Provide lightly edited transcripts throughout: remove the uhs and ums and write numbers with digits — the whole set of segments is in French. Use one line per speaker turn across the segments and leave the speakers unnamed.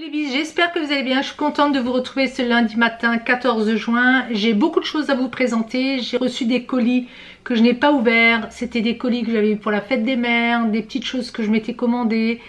bébés, j'espère que vous allez bien. Je suis contente de vous retrouver ce lundi matin 14 juin. J'ai beaucoup de choses à vous présenter. J'ai reçu des colis que je n'ai pas ouverts. C'était des colis que j'avais eu pour la fête des mères, des petites choses que je m'étais commandées.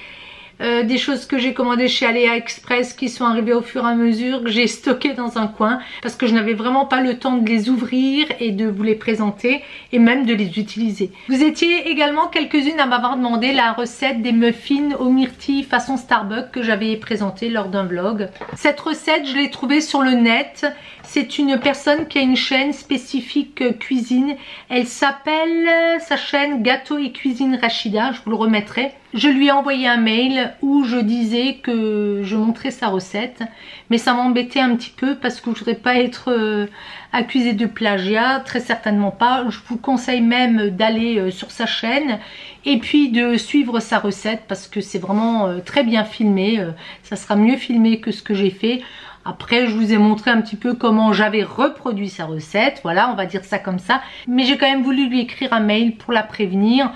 Des choses que j'ai commandées chez AliExpress qui sont arrivées au fur et à mesure, que j'ai stockées dans un coin parce que je n'avais vraiment pas le temps de les ouvrir et de vous les présenter et même de les utiliser. Vous étiez également quelques-unes à m'avoir demandé la recette des muffins aux myrtilles façon Starbucks que j'avais présentée lors d'un vlog. Cette recette, je l'ai trouvée sur le net. C'est une personne qui a une chaîne spécifique cuisine. Elle s'appelle, sa chaîne Gâteau et Cuisine Rachida, je vous le remettrai. Je lui ai envoyé un mail où je disais que je montrais sa recette, mais ça m'embêtait un petit peu parce que je voudrais pas être accusée de plagiat, très certainement pas. Je vous conseille même d'aller sur sa chaîne et puis de suivre sa recette parce que c'est vraiment très bien filmé. Ça sera mieux filmé que ce que j'ai fait. Après, je vous ai montré un petit peu comment j'avais reproduit sa recette. Voilà, on va dire ça comme ça. Mais j'ai quand même voulu lui écrire un mail pour la prévenir.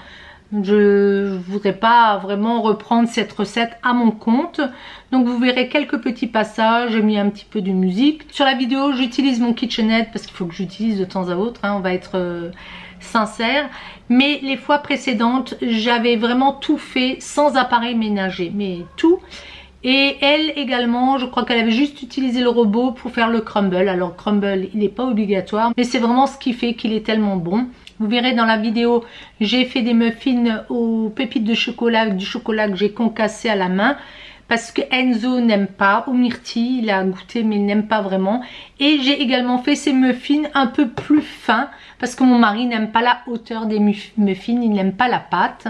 Je ne voudrais pas vraiment reprendre cette recette à mon compte. Donc vous verrez quelques petits passages. J'ai mis un petit peu de musique. Sur la vidéo, j'utilise mon KitchenAid parce qu'il faut que j'utilise de temps à autre. On va être sincère. Mais les fois précédentes, j'avais vraiment tout fait sans appareil ménager. Mais tout. Et elle également, je crois qu'elle avait juste utilisé le robot pour faire le crumble. Alors le crumble, il n'est pas obligatoire, mais c'est vraiment ce qui fait qu'il est tellement bon. Vous verrez dans la vidéo, j'ai fait des muffins aux pépites de chocolat avec du chocolat que j'ai concassé à la main. Parce que Enzo n'aime pas, aux myrtilles, il a goûté mais il n'aime pas vraiment. Et j'ai également fait ces muffins un peu plus fins. Parce que mon mari n'aime pas la hauteur des muffins, il n'aime pas la pâte.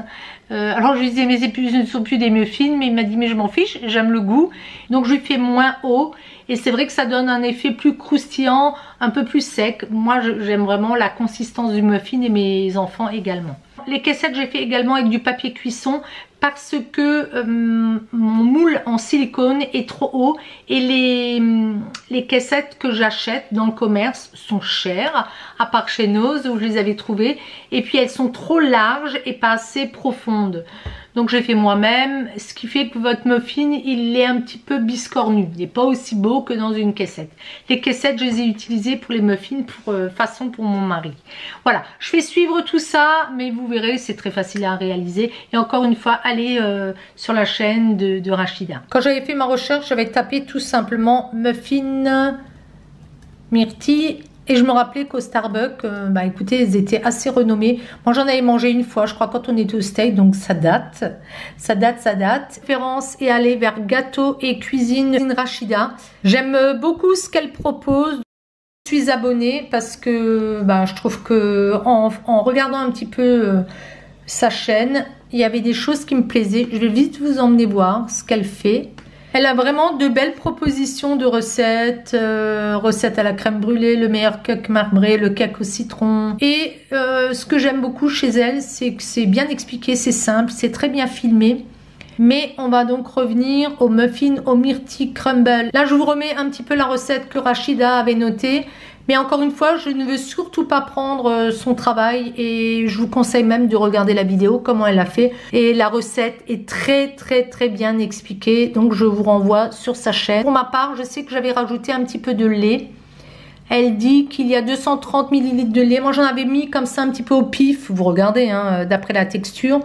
Alors je lui disais mais ce ne sont plus des muffins, mais il m'a dit mais je m'en fiche, j'aime le goût. Donc je lui fais moins haut et c'est vrai que ça donne un effet plus croustillant, un peu plus sec. Moi j'aime vraiment la consistance du muffin et mes enfants également. Les caissettes j'ai fait également avec du papier cuisson parce que mon moule en silicone est trop haut et les caissettes que j'achète dans le commerce sont chères, à part chez Noz où je les avais trouvées, et puis elles sont trop larges et pas assez profondes. Donc j'ai fait moi-même, ce qui fait que votre muffin il est un petit peu biscornu, il n'est pas aussi beau que dans une caissette. Les caissettes je les ai utilisées pour les muffins façon pour mon mari. Voilà, je fais suivre tout ça, mais vous verrez c'est très facile à réaliser. Et encore une fois, allez sur la chaîne de Rachida. Quand j'avais fait ma recherche, j'avais tapé tout simplement muffins myrtilles. Et je me rappelais qu'au Starbucks, écoutez, ils étaient assez renommés. Moi, j'en avais mangé une fois, je crois, quand on était au steak, donc ça date. Ça date. Référence est aller vers Gâteau et Cuisine Rachida. J'aime beaucoup ce qu'elle propose. Je suis abonnée parce que je trouve que en regardant un petit peu sa chaîne, il y avait des choses qui me plaisaient. Je vais vite vous emmener voir ce qu'elle fait. Elle a vraiment de belles propositions de recettes, recettes à la crème brûlée, le meilleur cake marbré, le cake au citron. Et ce que j'aime beaucoup chez elle, c'est que c'est bien expliqué, c'est simple, c'est très bien filmé. Mais on va donc revenir aux muffins aux myrtilles crumble. Là, je vous remets un petit peu la recette que Rachida avait notée. Mais encore une fois, je ne veux surtout pas prendre son travail et je vous conseille même de regarder la vidéo, comment elle l'a fait. Et la recette est très bien expliquée, donc je vous renvoie sur sa chaîne. Pour ma part, je sais que j'avais rajouté un petit peu de lait. Elle dit qu'il y a 230 ml de lait. Moi, j'en avais mis comme ça un petit peu au pif. Vous regardez, hein, d'après la texture.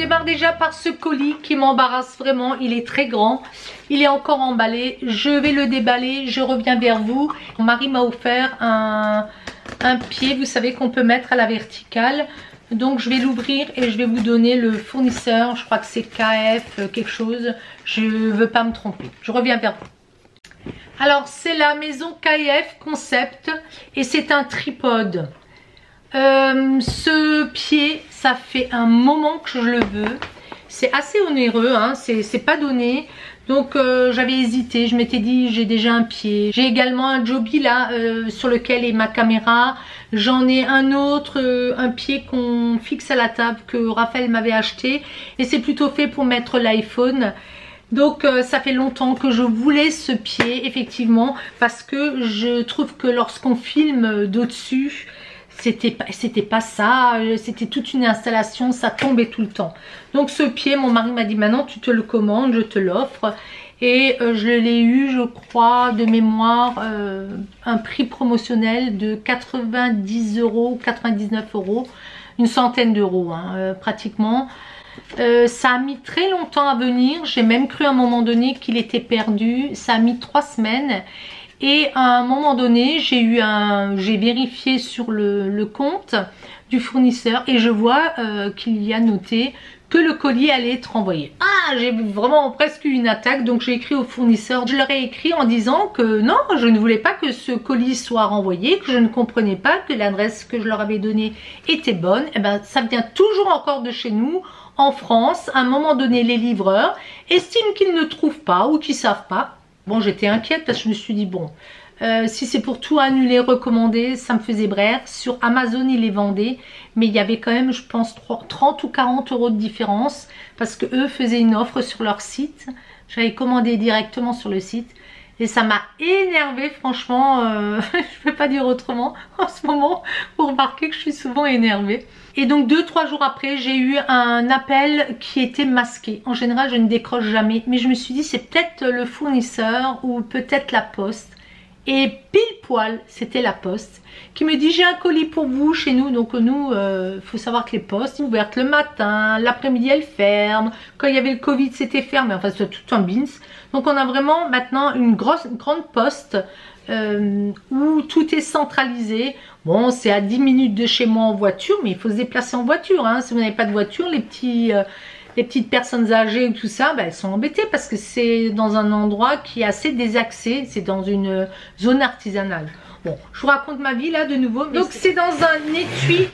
démarre déjà par ce colis qui m'embarrasse vraiment. Il est très grand, il est encore emballé. Je vais le déballer, je reviens vers vous. Mon mari m'a offert un pied, vous savez, qu'on peut mettre à la verticale. Donc je vais l'ouvrir et je vais vous donner le fournisseur. Je crois que c'est KF quelque chose. Je ne veux pas me tromper. Je reviens vers vous. Alors c'est la maison KF Concept et c'est un tripode. Ce pied, ça fait un moment que je le veux. C'est assez onéreux, hein, c'est pas donné. Donc j'avais hésité, je m'étais dit j'ai déjà un pied. J'ai également un Joby là sur lequel est ma caméra. J'en ai un autre, un pied qu'on fixe à la table que Raphaël m'avait acheté. Et c'est plutôt fait pour mettre l'iPhone. Donc ça fait longtemps que je voulais ce pied effectivement. Parce que je trouve que lorsqu'on filme d'au-dessus, c'était pas ça, c'était toute une installation, ça tombait tout le temps. Donc ce pied, mon mari m'a dit maintenant tu te le commandes, je te l'offre. Et je l'ai eu, je crois, de mémoire, un prix promotionnel de 90 €, 99 €, une centaine d'euros hein, pratiquement. Ça a mis très longtemps à venir, j'ai même cru à un moment donné qu'il était perdu, ça a mis 3 semaines. Et à un moment donné, j'ai vérifié sur le compte du fournisseur et je vois qu'il y a noté que le colis allait être envoyé. Ah, j'ai vraiment presque eu une attaque, donc j'ai écrit au fournisseur. Je leur ai écrit en disant que non, je ne voulais pas que ce colis soit renvoyé, que je ne comprenais pas que l'adresse que je leur avais donnée était bonne. Et ben, ça vient toujours encore de chez nous, en France. À un moment donné, les livreurs estiment qu'ils ne trouvent pas ou qu'ils ne savent pas. Bon, j'étais inquiète parce que je me suis dit, bon, si c'est pour tout annuler, recommander, ça me faisait brère. Sur Amazon, ils les vendaient, mais il y avait quand même, je pense, 30 ou 40 € de différence parce que eux faisaient une offre sur leur site. J'avais commandé directement sur le site et ça m'a énervée, franchement, je ne peux pas dire autrement. En ce moment, vous remarquez que je suis souvent énervée. Et donc 2-3 jours après, j'ai eu un appel qui était masqué. En général, je ne décroche jamais, mais je me suis dit c'est peut-être le fournisseur ou peut-être la poste. Et pile poil, c'était la poste qui me dit j'ai un colis pour vous chez nous. Donc nous, faut savoir que les postes sont ouvertes le matin, l'après-midi elles ferment. Quand il y avait le Covid, c'était fermé. Enfin, c'est tout un bins. Donc on a vraiment maintenant une grande poste où tout est centralisé. Bon, c'est à 10 minutes de chez moi en voiture, mais il faut se déplacer en voiture. Hein. Si vous n'avez pas de voiture, les petites personnes âgées ou tout ça, bah, elles sont embêtées parce que c'est dans un endroit qui est assez désaxé. C'est dans une zone artisanale. Bon, je vous raconte ma vie là de nouveau. Donc c'est dans un étui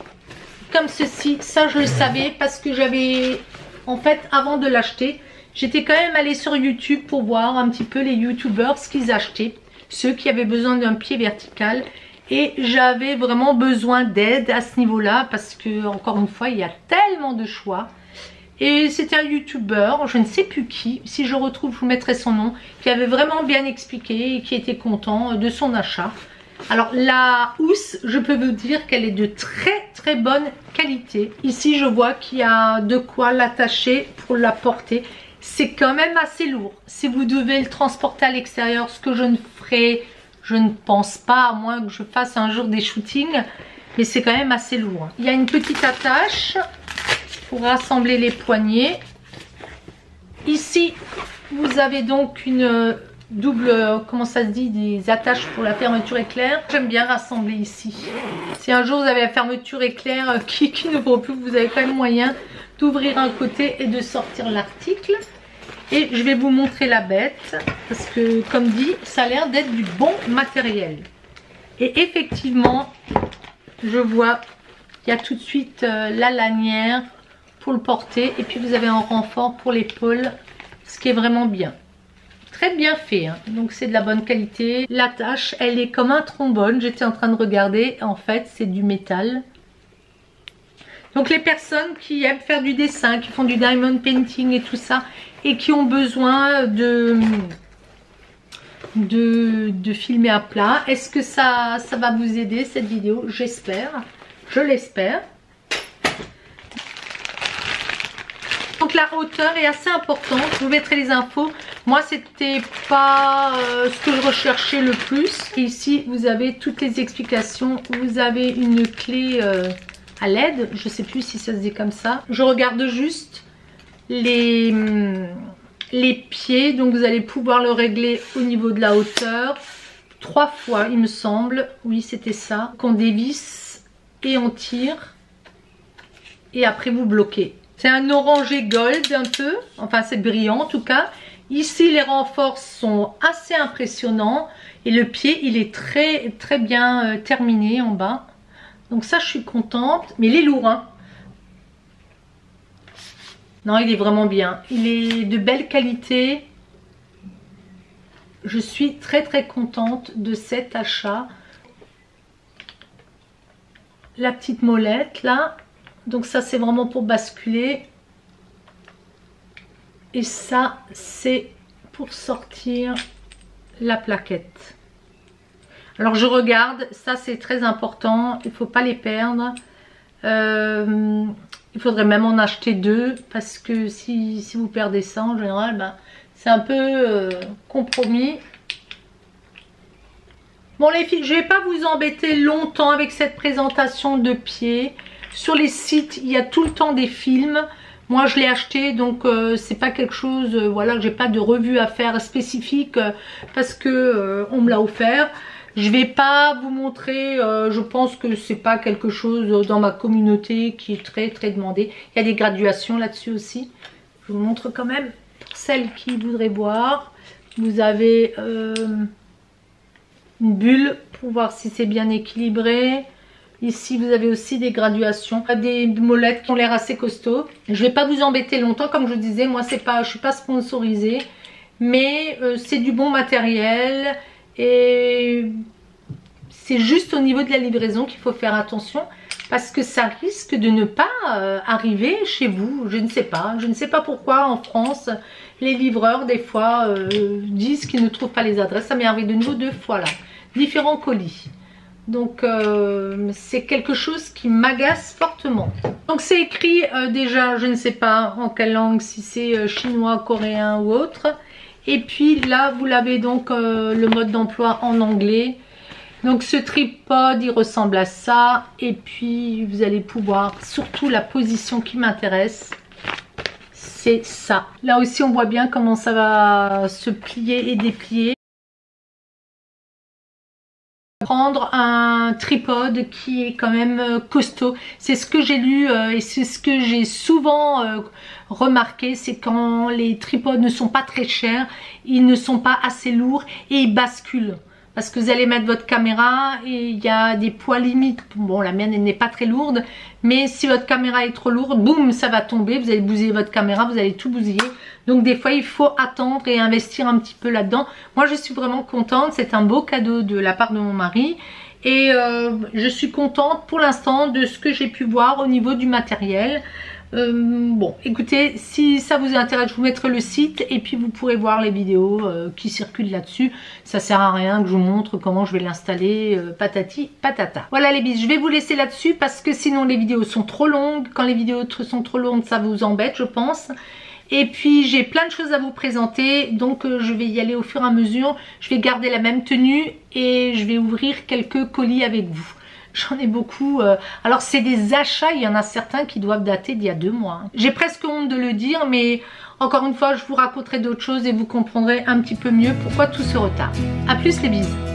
comme ceci. Ça, je le savais parce que j'avais, en fait, avant de l'acheter, j'étais quand même allée sur YouTube pour voir un petit peu les YouTubers ce qu'ils achetaient. Ceux qui avaient besoin d'un pied vertical. Et j'avais vraiment besoin d'aide à ce niveau-là parce que, encore une fois, il y a tellement de choix. Et c'était un youtubeur, je ne sais plus qui, si je retrouve, je vous mettrai son nom, qui avait vraiment bien expliqué et qui était content de son achat. Alors la housse, je peux vous dire qu'elle est de très bonne qualité. Ici, je vois qu'il y a de quoi l'attacher pour la porter. C'est quand même assez lourd. Si vous devez le transporter à l'extérieur, ce que je ne ferai, je ne pense pas, à moins que je fasse un jour des shootings, mais c'est quand même assez lourd. Il y a une petite attache pour rassembler les poignets. Ici, vous avez donc une double, comment ça se dit, des attaches pour la fermeture éclair. J'aime bien rassembler ici. Si un jour vous avez la fermeture éclair qui n'ouvre plus, vous avez quand même moyen d'ouvrir un côté et de sortir l'article. Et je vais vous montrer la bête parce que, comme dit, ça a l'air d'être du bon matériel. Et effectivement, je vois qu'il y a tout de suite la lanière pour le porter. Et puis vous avez un renfort pour l'épaule, ce qui est vraiment bien. Très bien fait, hein. Donc c'est de la bonne qualité. L'attache, elle est comme un trombone. J'étais en train de regarder. En fait, c'est du métal. Donc les personnes qui aiment faire du dessin, qui font du diamond painting et tout ça, et qui ont besoin de filmer à plat, est-ce que ça va vous aider cette vidéo? J'espère, je l'espère. Donc la hauteur est assez importante, je vous mettrai les infos. Moi c'était pas ce que je recherchais le plus. Et ici vous avez toutes les explications, vous avez une clé à LED, je sais plus si ça se dit comme ça. Je regarde juste les pieds, donc vous allez pouvoir le régler au niveau de la hauteur 3 fois il me semble, oui c'était ça, qu'on dévisse et on tire et après vous bloquez. C'est un orangé gold un peu, enfin c'est brillant en tout cas. Ici les renforts sont assez impressionnants et le pied il est très bien terminé en bas. Donc ça je suis contente, mais il est lourd hein. Non il est vraiment bien, il est de belle qualité. Je suis très contente de cet achat. La petite molette là, donc ça c'est vraiment pour basculer. Et ça c'est pour sortir la plaquette. Alors je regarde, ça c'est très important, il ne faut pas les perdre. Il faudrait même en acheter 2 parce que si vous perdez ça en général, ben, c'est un peu compromis. Bon les filles, je ne vais pas vous embêter longtemps avec cette présentation de pieds. Sur les sites, il y a tout le temps des films. Moi je l'ai acheté, donc c'est pas quelque chose, voilà, que j'ai pas de revue à faire spécifique parce que on me l'a offert. Je vais pas vous montrer, je pense que c'est pas quelque chose dans ma communauté qui est très demandé. Il y a des graduations là-dessus aussi. Je vous montre quand même pour celles qui voudraient voir. Vous avez une bulle pour voir si c'est bien équilibré. Ici vous avez aussi des graduations, des molettes qui ont l'air assez costauds. Je vais pas vous embêter longtemps, comme je disais, moi c'est pas, je suis pas sponsorisée, mais c'est du bon matériel et c'est juste au niveau de la livraison qu'il faut faire attention parce que ça risque de ne pas arriver chez vous. Je ne sais pas pourquoi en France les livreurs des fois disent qu'ils ne trouvent pas les adresses. Ça m'est arrivé de nouveau 2 fois là, différents colis. Donc c'est quelque chose qui m'agace fortement. Donc c'est écrit déjà, je ne sais pas en quelle langue, si c'est chinois, coréen ou autre. Et puis là vous l'avez donc le mode d'emploi en anglais. Donc ce tripode il ressemble à ça. Et puis vous allez pouvoir, surtout la position qui m'intéresse, c'est ça. Là aussi on voit bien comment ça va se plier et déplier. Prendre un tripode qui est quand même costaud. C'est ce que j'ai lu et c'est ce que j'ai souvent remarqué, c'est quand les tripodes ne sont pas très chers, ils ne sont pas assez lourds et ils basculent. Parce que vous allez mettre votre caméra et il y a des poids limites. Bon, la mienne elle n'est pas très lourde, mais si votre caméra est trop lourde, boum, ça va tomber. Vous allez bousiller votre caméra, vous allez tout bousiller. Donc des fois, il faut attendre et investir un petit peu là-dedans. Moi, je suis vraiment contente. C'est un beau cadeau de la part de mon mari. Et je suis contente pour l'instant de ce que j'ai pu voir au niveau du matériel. Bon, écoutez, si ça vous intéresse, je vous mettrai le site et puis vous pourrez voir les vidéos qui circulent là-dessus. Ça sert à rien que je vous montre comment je vais l'installer, patati patata. Voilà les bis, je vais vous laisser là-dessus parce que sinon les vidéos sont trop longues. Quand les vidéos sont trop longues, ça vous embête, je pense. Et puis j'ai plein de choses à vous présenter, donc je vais y aller au fur et à mesure. Je vais garder la même tenue et je vais ouvrir quelques colis avec vous. J'en ai beaucoup. Alors c'est des achats, il y en a certains qui doivent dater d'il y a 2 mois. J'ai presque honte de le dire, mais encore une fois, je vous raconterai d'autres choses et vous comprendrez un petit peu mieux pourquoi tout ce retard. A plus les bises.